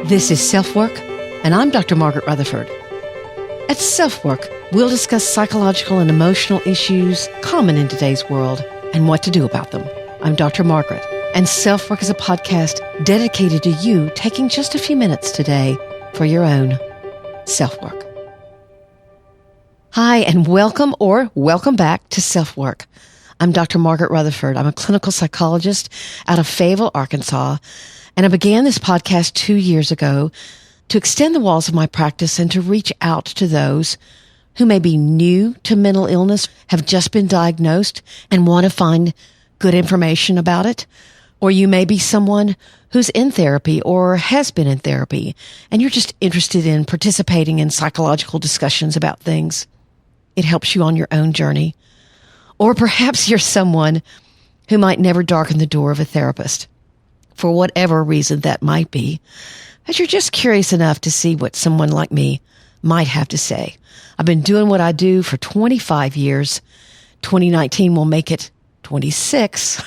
This is SelfWork, and I'm Dr. Margaret Rutherford. At SelfWork, we'll discuss psychological and emotional issues common in today's world and what to do about them. I'm Dr. Margaret, and SelfWork is a podcast dedicated to you taking just a few minutes today for your own self-work. Hi, and welcome back to SelfWork. I'm Dr. Margaret Rutherford. I'm a clinical psychologist out of Fayetteville, Arkansas, and I began this podcast 2 years ago to extend the walls of my practice and to reach out to those who may be new to mental illness, have just been diagnosed, and want to find good information about it. Or you may be someone who's in therapy or has been in therapy, and you're just interested in participating in psychological discussions about things. It helps you on your own journey. Or perhaps you're someone who might never darken the door of a therapist, for whatever reason that might be, but you're just curious enough to see what someone like me might have to say. I've been doing what I do for 25 years. 2019 will make it 26.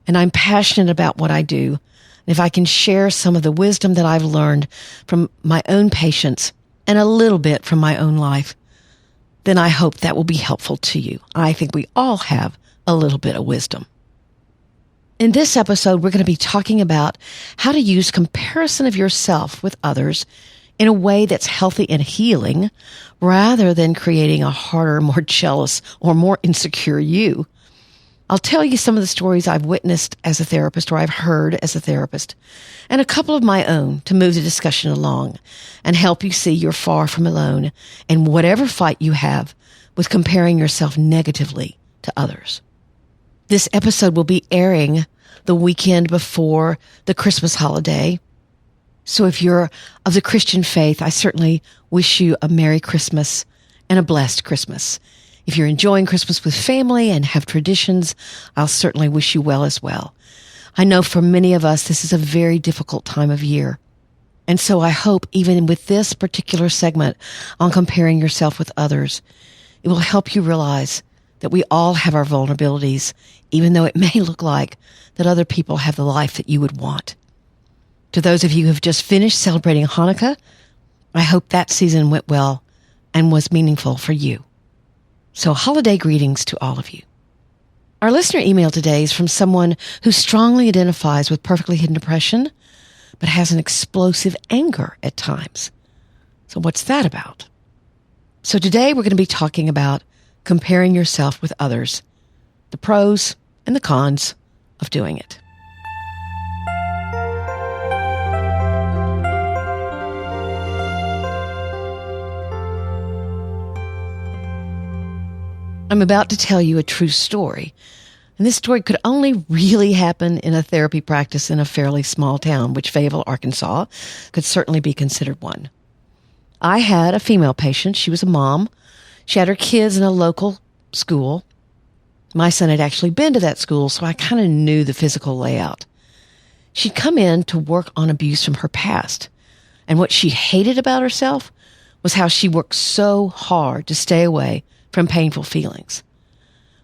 And I'm passionate about what I do. And if I can share some of the wisdom that I've learned from my own patients and a little bit from my own life, then I hope that will be helpful to you. I think we all have a little bit of wisdom. In this episode, we're going to be talking about how to use comparison of yourself with others in a way that's healthy and healing, rather than creating a harder, more jealous, or more insecure you. I'll tell you some of the stories I've witnessed as a therapist or I've heard as a therapist, and a couple of my own to move the discussion along and help you see you're far from alone in whatever fight you have with comparing yourself negatively to others. This episode will be airing the weekend before the Christmas holiday. So if you're of the Christian faith, I certainly wish you a Merry Christmas and a blessed Christmas. If you're enjoying Christmas with family and have traditions, I'll certainly wish you well as well. I know for many of us, this is a very difficult time of year. And so I hope even with this particular segment on comparing yourself with others, it will help you realize that we all have our vulnerabilities, even though it may look like that other people have the life that you would want. To those of you who have just finished celebrating Hanukkah, I hope that season went well and was meaningful for you. So holiday greetings to all of you. Our listener email today is from someone who strongly identifies with perfectly hidden depression, but has an explosive anger at times. So what's that about? So today we're going to be talking about comparing yourself with others, the pros and the cons of doing it. I'm about to tell you a true story, and this story could only really happen in a therapy practice in a fairly small town, which Fayetteville, Arkansas, could certainly be considered one. I had a female patient. She was a mom. She had her kids in a local school. My son had actually been to that school, so I kind of knew the physical layout. She'd come in to work on abuse from her past, and what she hated about herself was how she worked so hard to stay away from painful feelings.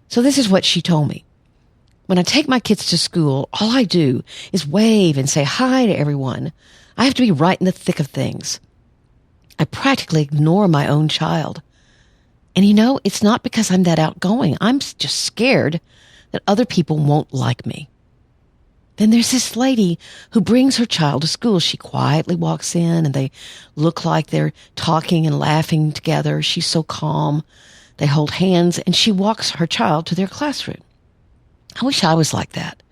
So this is what she told me. When I take my kids to school, all I do is wave and say hi to everyone. I have to be right in the thick of things. I practically ignore my own child. And you know, it's not because I'm that outgoing. I'm just scared that other people won't like me. Then there's this lady who brings her child to school. She quietly walks in and they look like they're talking and laughing together. She's so calm. They hold hands and she walks her child to their classroom. I wish I was like that.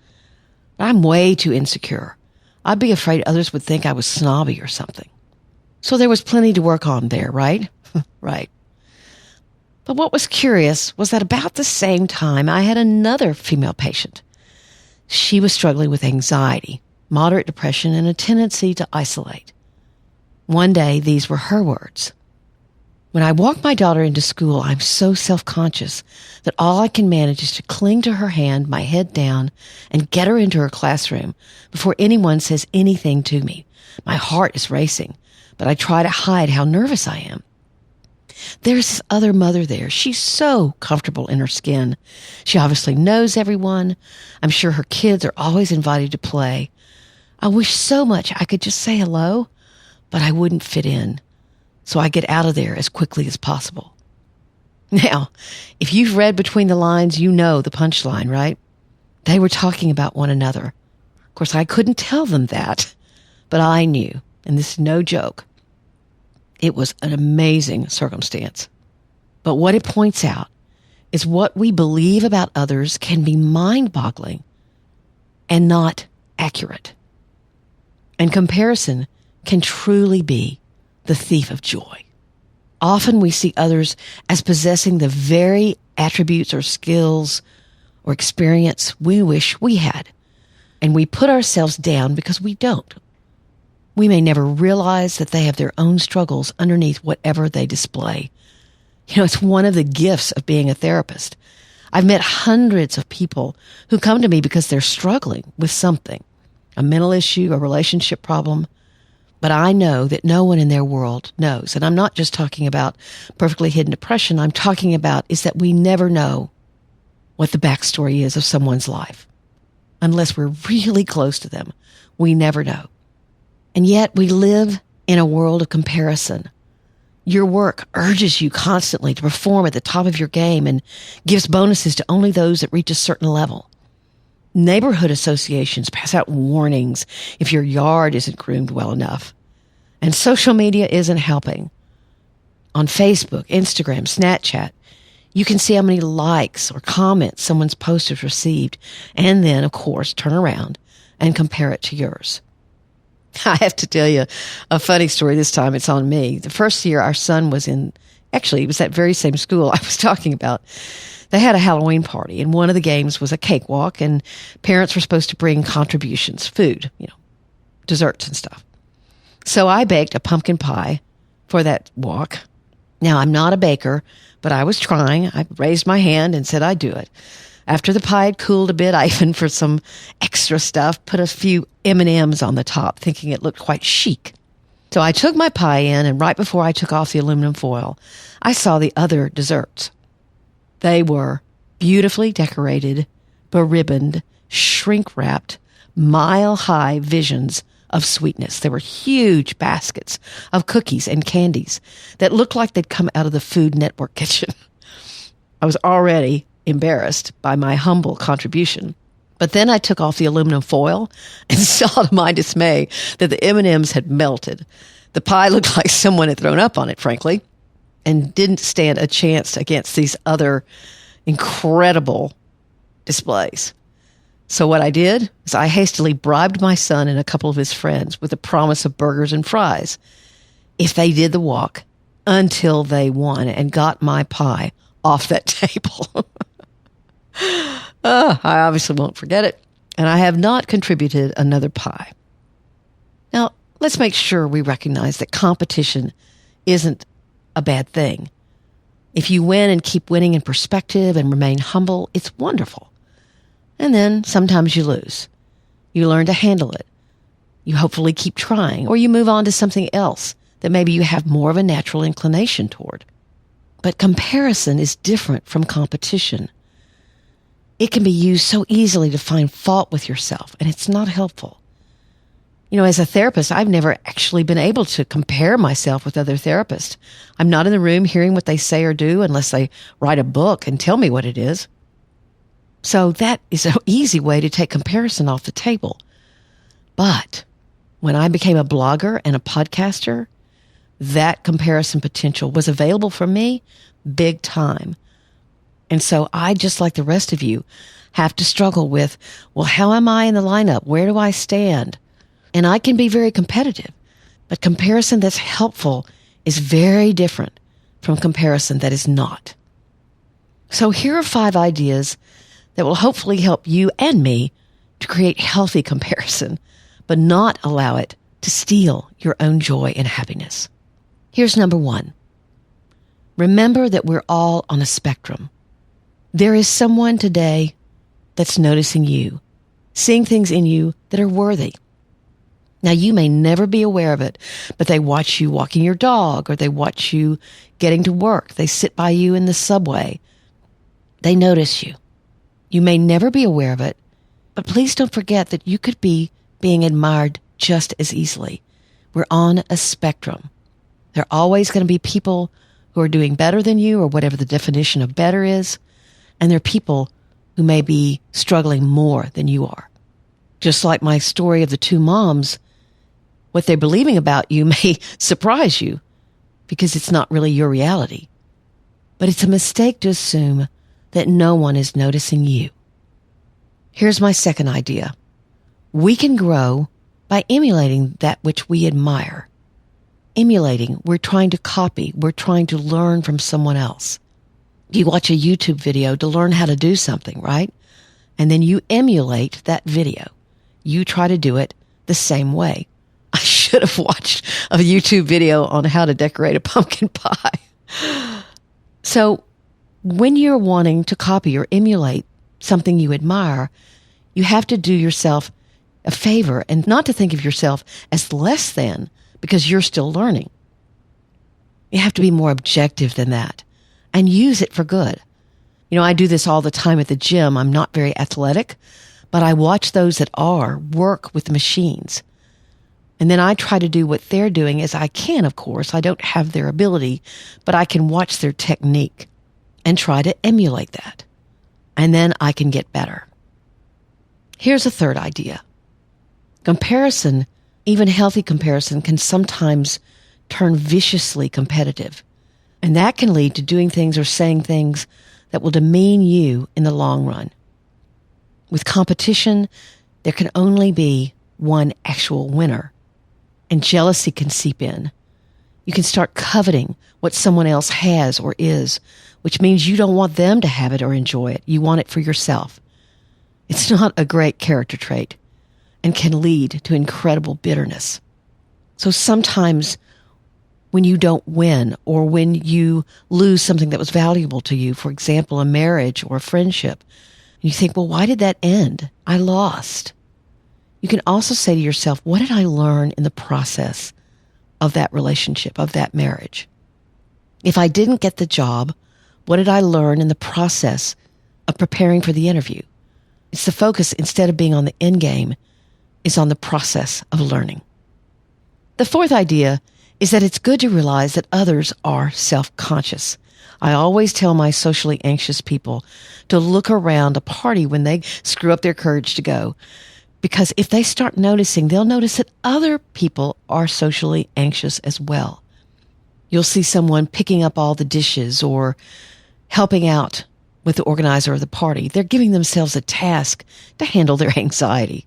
But I'm way too insecure. I'd be afraid others would think I was snobby or something. So there was plenty to work on there, right? Right. But what was curious was that about the same time, I had another female patient. She was struggling with anxiety, moderate depression, and a tendency to isolate. One day, these were her words. When I walk my daughter into school, I'm so self-conscious that all I can manage is to cling to her hand, my head down, and get her into her classroom before anyone says anything to me. My heart is racing, but I try to hide how nervous I am. There's this other mother there. She's so comfortable in her skin. She obviously knows everyone. I'm sure her kids are always invited to play. I wish so much I could just say hello, but I wouldn't fit in. So I get out of there as quickly as possible. Now, if you've read between the lines, you know the punchline, right? They were talking about one another. Of course, I couldn't tell them that, but I knew, and this is no joke. It was an amazing circumstance. But what it points out is what we believe about others can be mind-boggling and not accurate. And comparison can truly be the thief of joy. Often we see others as possessing the very attributes or skills or experience we wish we had, and we put ourselves down because we don't. We may never realize that they have their own struggles underneath whatever they display. You know, it's one of the gifts of being a therapist. I've met hundreds of people who come to me because they're struggling with something, a mental issue, a relationship problem. But I know that no one in their world knows. And I'm not just talking about perfectly hidden depression. I'm talking about is that we never know what the backstory is of someone's life. Unless we're really close to them, we never know. And yet we live in a world of comparison. Your work urges you constantly to perform at the top of your game and gives bonuses to only those that reach a certain level. Neighborhood associations pass out warnings if your yard isn't groomed well enough. And social media isn't helping. On Facebook, Instagram, Snapchat, you can see how many likes or comments someone's post has received, and then, of course, turn around and compare it to yours. I have to tell you a funny story. This time it's on me. The first year our son was in, actually, it was that very same school I was talking about. They had a Halloween party, and one of the games was a cakewalk, and parents were supposed to bring contributions, food, desserts and stuff. So I baked a pumpkin pie for that walk. Now, I'm not a baker, but I was trying. I raised my hand and said I'd do it. After the pie had cooled a bit, I even, for some extra stuff, put a few M&Ms on the top, thinking it looked quite chic. So I took my pie in, and right before I took off the aluminum foil, I saw the other desserts. They were beautifully decorated, beribboned, shrink-wrapped, mile-high visions of sweetness. There were huge baskets of cookies and candies that looked like they'd come out of the Food Network kitchen. I was already embarrassed by my humble contribution. But then I took off the aluminum foil and saw to my dismay that the M&Ms had melted. The pie looked like someone had thrown up on it, frankly, and didn't stand a chance against these other incredible displays. So what I did is I hastily bribed my son and a couple of his friends with the promise of burgers and fries if they did the walk until they won and got my pie off that table. I obviously won't forget it, and I have not contributed another pie. Now, let's make sure we recognize that competition isn't a bad thing. If you win and keep winning in perspective and remain humble, it's wonderful. And then sometimes you lose. You learn to handle it. You hopefully keep trying, or you move on to something else that maybe you have more of a natural inclination toward. But comparison is different from competition. It can be used so easily to find fault with yourself, and it's not helpful. As a therapist, I've never actually been able to compare myself with other therapists. I'm not in the room hearing what they say or do unless they write a book and tell me what it is. So that is an easy way to take comparison off the table. But when I became a blogger and a podcaster, that comparison potential was available for me big time. And so I, just like the rest of you, have to struggle with, well, how am I in the lineup? Where do I stand? And I can be very competitive, but comparison that's helpful is very different from comparison that is not. So here are 5 ideas that will hopefully help you and me to create healthy comparison, but not allow it to steal your own joy and happiness. Here's number 1. Remember that we're all on a spectrum. There is someone today that's noticing you, seeing things in you that are worthy. Now, you may never be aware of it, but they watch you walking your dog, or they watch you getting to work. They sit by you in the subway. They notice you. You may never be aware of it, but please don't forget that you could be being admired just as easily. We're on a spectrum. There are always going to be people who are doing better than you, or whatever the definition of better is. And there are people who may be struggling more than you are. Just like my story of the two moms, what they're believing about you may surprise you because it's not really your reality. But it's a mistake to assume that no one is noticing you. Here's my second idea. We can grow by emulating that which we admire. Emulating, we're trying to copy, we're trying to learn from someone else. You watch a YouTube video to learn how to do something, right? And then you emulate that video. You try to do it the same way. I should have watched a YouTube video on how to decorate a pumpkin pie. So when you're wanting to copy or emulate something you admire, you have to do yourself a favor and not to think of yourself as less than because you're still learning. You have to be more objective than that and use it for good. You know, I do this all the time at the gym. I'm not very athletic, but I watch those that are work with the machines. And then I try to do what they're doing as I can, of course. I don't have their ability, but I can watch their technique and try to emulate that. And then I can get better. Here's a third idea. Comparison, even healthy comparison, can sometimes turn viciously competitive. And that can lead to doing things or saying things that will demean you in the long run. With competition, there can only be one actual winner. And jealousy can seep in. You can start coveting what someone else has or is, which means you don't want them to have it or enjoy it. You want it for yourself. It's not a great character trait and can lead to incredible bitterness. So sometimes when you don't win or when you lose something that was valuable to you, for example, a marriage or a friendship, you think, well, why did that end? I lost. You can also say to yourself, what did I learn in the process of that relationship, of that marriage? If I didn't get the job, what did I learn in the process of preparing for the interview? It's the focus, instead of being on the end game, is on the process of learning. The fourth idea is that it's good to realize that others are self-conscious. I always tell my socially anxious people to look around a party when they screw up their courage to go. Because if they start noticing, they'll notice that other people are socially anxious as well. You'll see someone picking up all the dishes or helping out with the organizer of the party. They're giving themselves a task to handle their anxiety.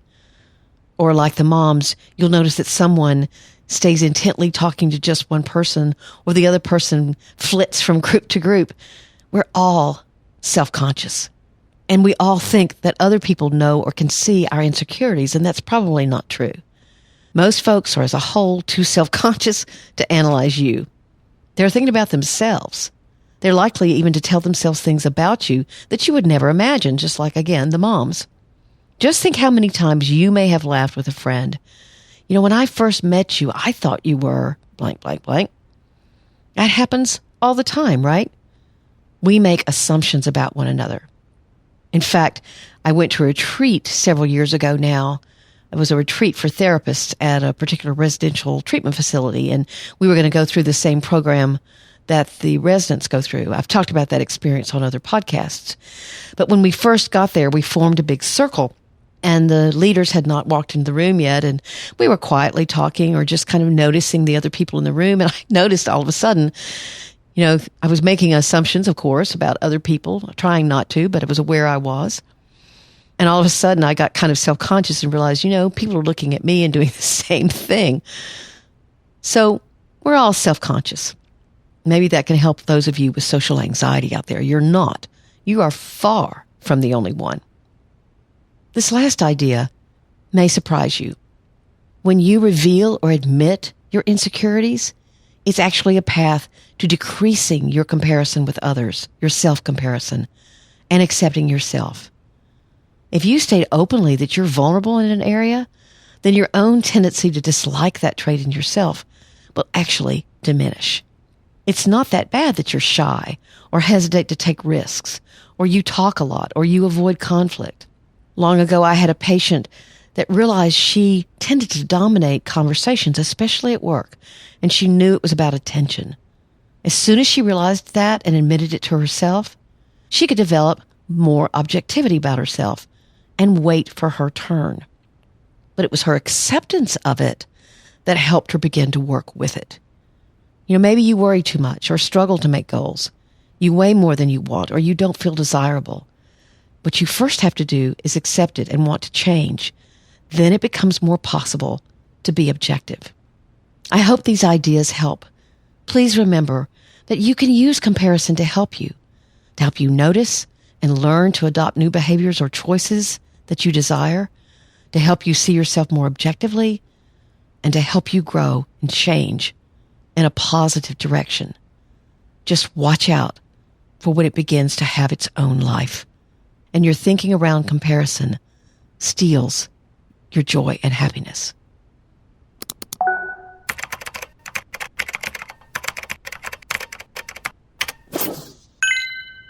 Or like the moms, you'll notice that someone stays intently talking to just one person, or the other person flits from group to group. We're all self-conscious. And we all think that other people know or can see our insecurities, and that's probably not true. Most folks are, as a whole, too self-conscious to analyze you. They're thinking about themselves. They're likely even to tell themselves things about you that you would never imagine, just like, again, the moms. Just think how many times you may have laughed with a friend. You know, when I first met you, I thought you were blank, blank, blank. That happens all the time, right? We make assumptions about one another. In fact, I went to a retreat several years ago now. It was a retreat for therapists at a particular residential treatment facility, and we were going to go through the same program that the residents go through. I've talked about that experience on other podcasts. But when we first got there, we formed a big circle, and the leaders had not walked into the room yet, and we were quietly talking or just kind of noticing the other people in the room, and I noticed all of a sudden, you know, I was making assumptions, of course, about other people, trying not to, but I was aware I was. And all of a sudden, I got kind of self-conscious and realized, you know, people are looking at me and doing the same thing. So we're all self-conscious. Maybe that can help those of you with social anxiety out there. You're not. You are far from the only one. This last idea may surprise you. When you reveal or admit your insecurities, it's actually a path to decreasing your comparison with others, your self-comparison, and accepting yourself. If you state openly that you're vulnerable in an area, then your own tendency to dislike that trait in yourself will actually diminish. It's not that bad that you're shy or hesitate to take risks, or you talk a lot, or you avoid conflict. Long ago, I had a patient that realized she tended to dominate conversations, especially at work, and she knew it was about attention. As soon as she realized that and admitted it to herself, she could develop more objectivity about herself and wait for her turn. But it was her acceptance of it that helped her begin to work with it. Maybe you worry too much or struggle to make goals. You weigh more than you want or you don't feel desirable. What you first have to do is accept it and want to change. Then it becomes more possible to be objective. I hope these ideas help. Please remember that you can use comparison to help you notice and learn to adopt new behaviors or choices that you desire, to help you see yourself more objectively, and to help you grow and change in a positive direction. Just watch out for when it begins to have its own life, and your thinking around comparison steals your joy and happiness.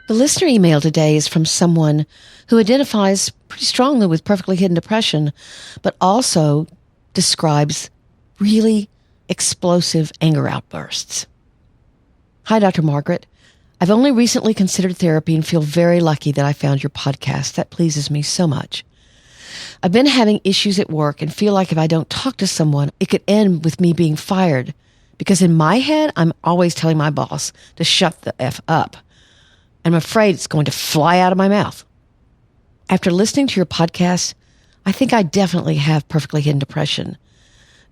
The listener email today is from someone who identifies pretty strongly with perfectly hidden depression, but also describes really explosive anger outbursts. Hi, Dr. Margaret. I've only recently considered therapy and feel very lucky that I found your podcast. That pleases me so much. I've been having issues at work and feel like if I don't talk to someone, it could end with me being fired, because in my head, I'm always telling my boss to shut the F up. I'm afraid it's going to fly out of my mouth. After listening to your podcast, I think I definitely have perfectly hidden depression.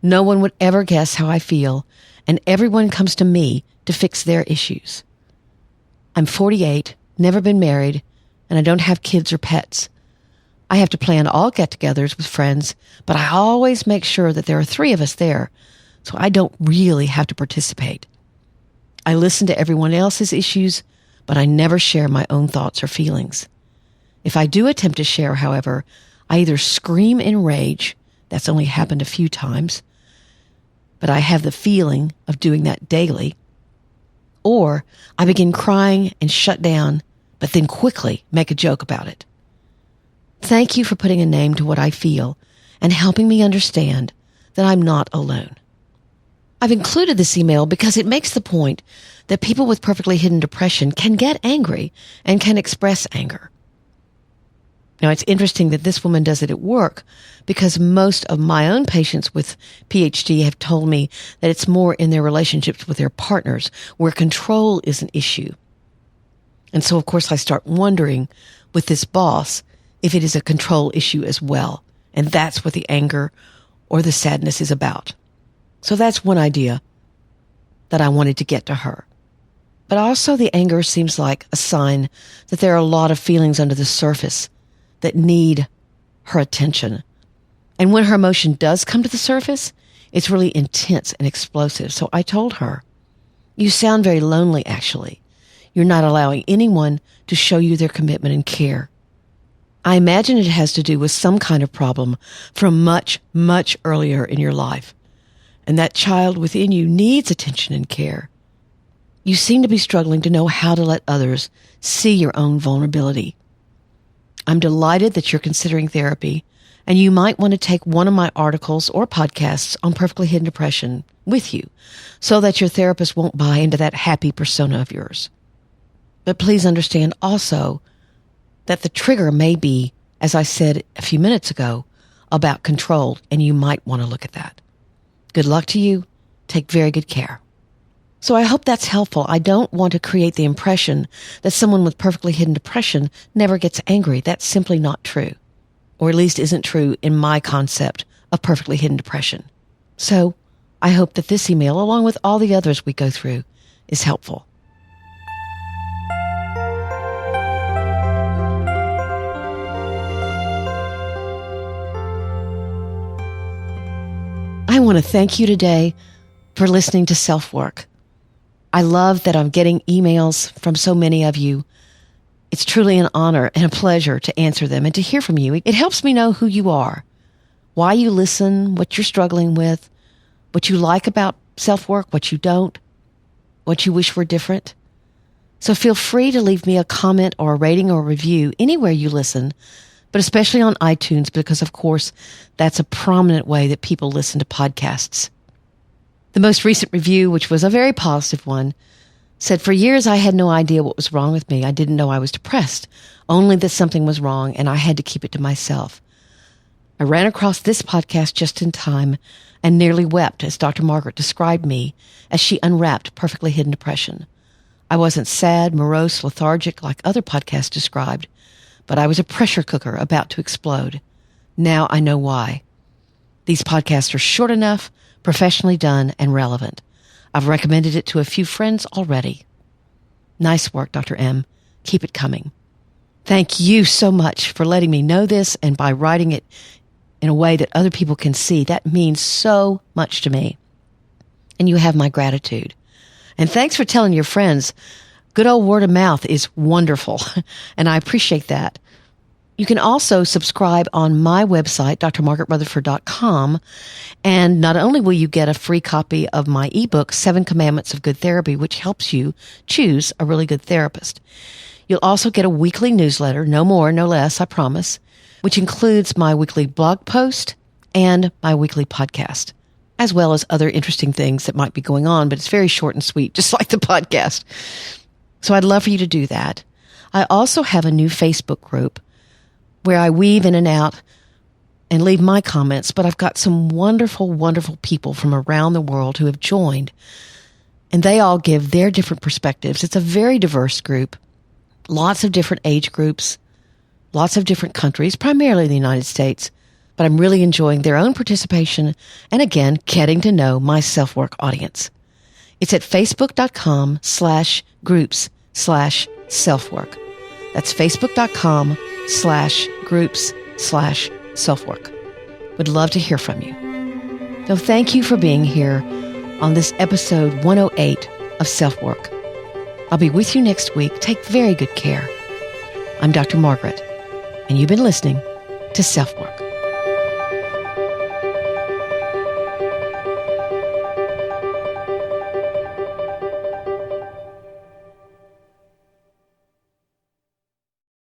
No one would ever guess how I feel, and everyone comes to me to fix their issues. I'm 48, never been married, and I don't have kids or pets. I have to plan all get-togethers with friends, but I always make sure that there are 3 of us there, so I don't really have to participate. I listen to everyone else's issues, but I never share my own thoughts or feelings. If I do attempt to share, however, I either scream in rage, that's only happened a few times, but I have the feeling of doing that daily, or I begin crying and shut down, but then quickly make a joke about it. Thank you for putting a name to what I feel and helping me understand that I'm not alone. I've included this email because it makes the point that people with perfectly hidden depression can get angry and can express anger. Now, it's interesting that this woman does it at work, because most of my own patients with PhD have told me that it's more in their relationships with their partners where control is an issue. And so, of course, I start wondering with this boss if it is a control issue as well. And that's what the anger or the sadness is about. So that's one idea that I wanted to get to her. But also the anger seems like a sign that there are a lot of feelings under the surface that need her attention. And when her emotion does come to the surface, it's really intense and explosive. So I told her, "You sound very lonely, actually. You're not allowing anyone to show you their commitment and care. I imagine it has to do with some kind of problem from much, much earlier in your life. And that child within you needs attention and care. You seem to be struggling to know how to let others see your own vulnerability. I'm delighted that you're considering therapy, and you might want to take one of my articles or podcasts on perfectly hidden depression with you so that your therapist won't buy into that happy persona of yours. But please understand also that the trigger may be, as I said a few minutes ago, about control, and you might want to look at that. Good luck to you. Take very good care." So I hope that's helpful. I don't want to create the impression that someone with perfectly hidden depression never gets angry. That's simply not true, or at least isn't true in my concept of perfectly hidden depression. So I hope that this email, along with all the others we go through, is helpful. I want to thank you today for listening to SelfWork. I love that I'm getting emails from so many of you. It's truly an honor and a pleasure to answer them and to hear from you. It helps me know who you are, why you listen, what you're struggling with, what you like about SelfWork, what you don't, what you wish were different. So feel free to leave me a comment or a rating or a review anywhere you listen, but especially on iTunes because, of course, that's a prominent way that people listen to podcasts. The most recent review, which was a very positive one, said, "For years I had no idea what was wrong with me. I didn't know I was depressed, only that something was wrong and I had to keep it to myself. I ran across this podcast just in time and nearly wept as Dr. Margaret described me as she unwrapped perfectly hidden depression. I wasn't sad, morose, lethargic like other podcasts described, but I was a pressure cooker about to explode. Now I know why. These podcasts are short enough, professionally done, and relevant. I've recommended it to a few friends already. Nice work, Dr. M. Keep it coming." Thank you so much for letting me know this and by writing it in a way that other people can see. That means so much to me. And you have my gratitude. And thanks for telling your friends. Good old word of mouth is wonderful, and I appreciate that. You can also subscribe on my website, drmargaretrutherford.com, and not only will you get a free copy of my ebook, 7 Commandments of Good Therapy, which helps you choose a really good therapist. You'll also get a weekly newsletter, no more, no less, I promise, which includes my weekly blog post and my weekly podcast, as well as other interesting things that might be going on, but it's very short and sweet, just like the podcast. So I'd love for you to do that. I also have a new Facebook group where I weave in and out and leave my comments, but I've got some wonderful, wonderful people from around the world who have joined, and they all give their different perspectives. It's a very diverse group, lots of different age groups, lots of different countries, primarily the United States, but I'm really enjoying their own participation and, again, getting to know my SelfWork audience. It's at facebook.com/groups/selfwork. That's facebook.com/groups/selfwork. Would love to hear from you. So thank you for being here on this episode 108 of SelfWork. I'll be with you next week. Take very good care. I'm Dr. Margaret, and you've been listening to SelfWork.